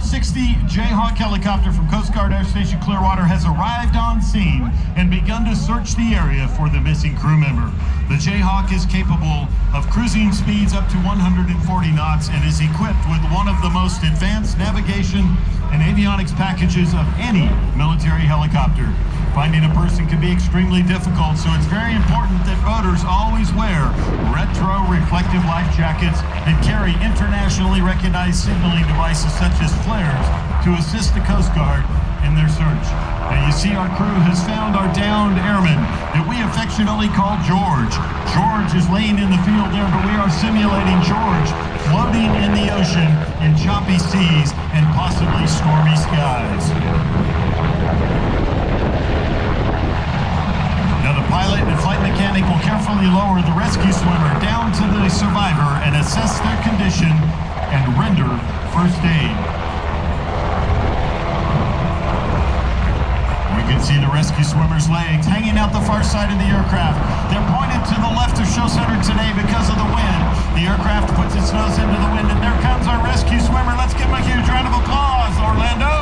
60 Jayhawk helicopter from Coast Guard Air Station Clearwater has arrived on scene and begun to search the area for the missing crew member. The Jayhawk is capable of cruising speeds up to 140 knots and is equipped with one of the most advanced navigation and avionics packages of any military helicopter. Finding a person can be extremely difficult, so it's very important that boaters always wear retro reflective life jackets and carry internationally recognized signaling devices such as flares to assist the Coast Guard in their search. Now you see our crew has found our downed airman that we affectionately call George. George is laying in the field there, but we are simulating George floating in the ocean in choppy seas and possibly stormy skies. Now the pilot and flight mechanic will carefully lower the rescue swimmer down to the survivor and assess their condition and render first aid. We can see the rescue swimmer's legs hanging out the far side of the aircraft. They're pointed to the left of show center today because of the wind. The aircraft puts its nose into the wind, and there comes our rescue swimmer. Let's give him a huge round of applause, Orlando.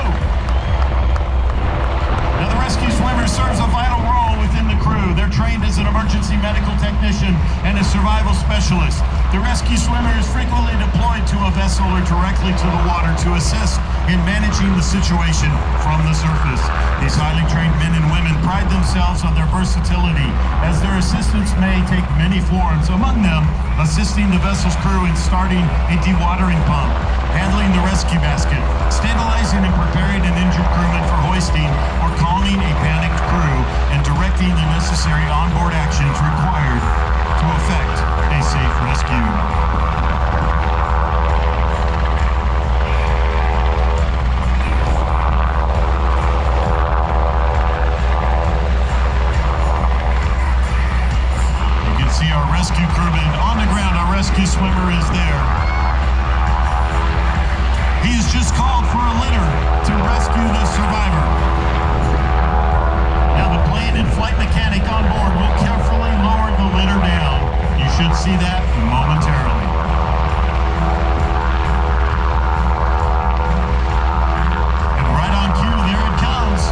Now the rescue swimmer serves a vital role within the crew. They're trained as an emergency medical technician and a survival specialist. The rescue swimmer is frequently deployed to a vessel or directly to the water to assist in managing the situation from the surface. These highly trained men and women pride themselves on their versatility, as their assistance may take many forms, among them assisting the vessel's crew in starting a dewatering pump, handling the rescue basket, stabilizing and preparing an injured crewman for hoisting, or calming a panicked crew and directing the necessary onboard actions required to effect a safe rescue. You can see our rescue crewman on the ground. Our rescue swimmer is there. He's just called for a litter to rescue the survivor. Now the plane and flight mechanic on board will carefully lower the litter down. You should see that momentarily. And right on cue, there it comes.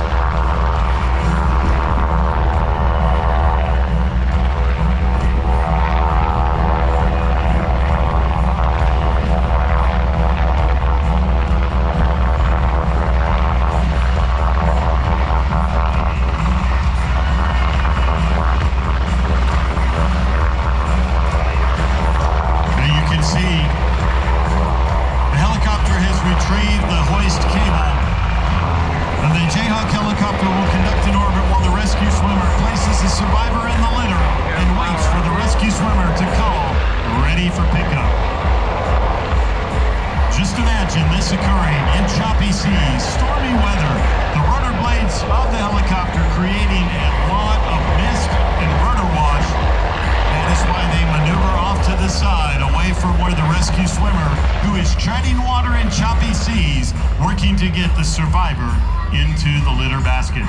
To get the survivor into the litter basket.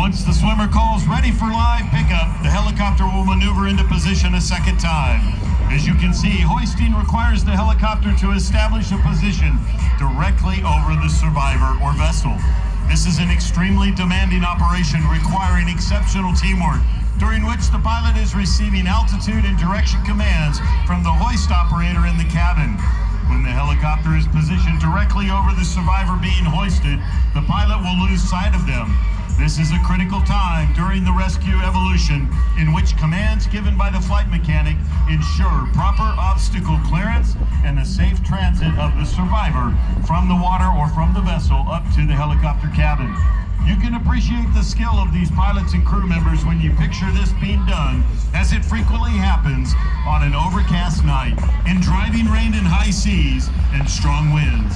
Once the swimmer calls ready for live pickup, the helicopter will maneuver into position a second time. As you can see, hoisting requires the helicopter to establish a position directly over the survivor or vessel. This is an extremely demanding operation requiring exceptional teamwork, during which the pilot is receiving altitude and direction commands from the hoist operator in the cabin. When the helicopter is positioned directly over the survivor being hoisted, the pilot will lose sight of them. This is a critical time during the rescue evolution in which commands given by the flight mechanic ensure proper obstacle clearance and the safe transit of the survivor from the water or from the vessel up to the helicopter cabin. You can appreciate the skill of these pilots and crew members when you picture this being done, as it frequently happens on an overcast night, in driving rain and high seas and strong winds.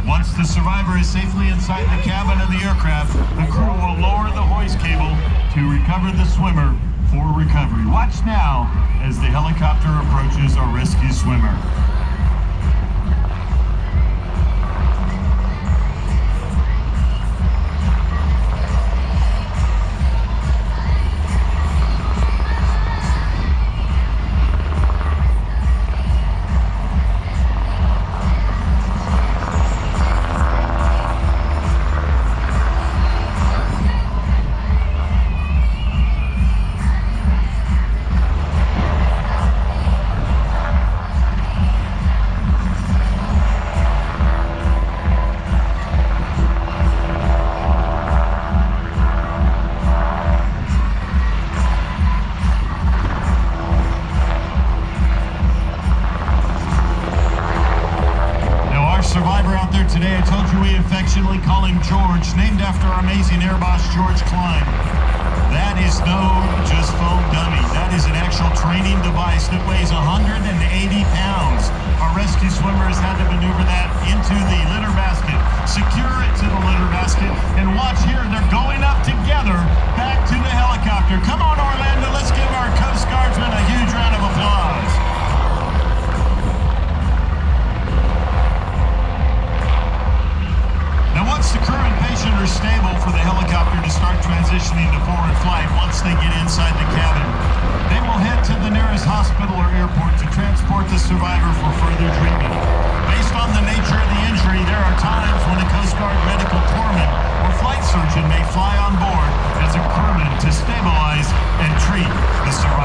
Once the survivor is safely inside the cabin of the aircraft, the crew will lower the hoist cable to recover the swimmer for recovery. Watch now as the helicopter approaches our rescue swimmer. Survivor out there today, I told you we affectionately call him George, named after our amazing air boss George Klein. That is no just foam dummy. That is an actual training device that weighs 180 pounds. Our rescue swimmers had to maneuver that into the litter basket, secure it to the litter basket, and watch here, they're going up together back to the helicopter. Come on, Orlando, let's give our Coast Guardsmen a huge round of applause. Once the crew and patient are stable for the helicopter to start transitioning to forward flight, once they get inside the cabin, they will head to the nearest hospital or airport to transport the survivor for further treatment. Based on the nature of the injury, there are times when a Coast Guard medical corpsman or flight surgeon may fly on board as a crewman to stabilize and treat the survivor.